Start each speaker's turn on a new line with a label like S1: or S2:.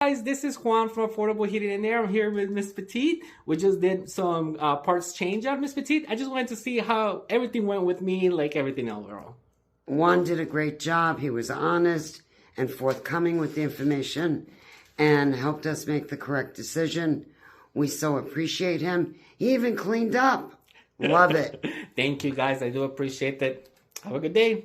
S1: Guys, this is Juan from Affordable Heating and Air. I'm here with Miss Petite. We just did some parts change out, Miss Petite. I just wanted to see how everything went with me, like everything overall.
S2: Juan did a great job. He was honest and forthcoming with the information and helped us make the correct decision. We so appreciate him. He even cleaned up. Love it.
S1: Thank you, guys. I do appreciate that. Have a good day.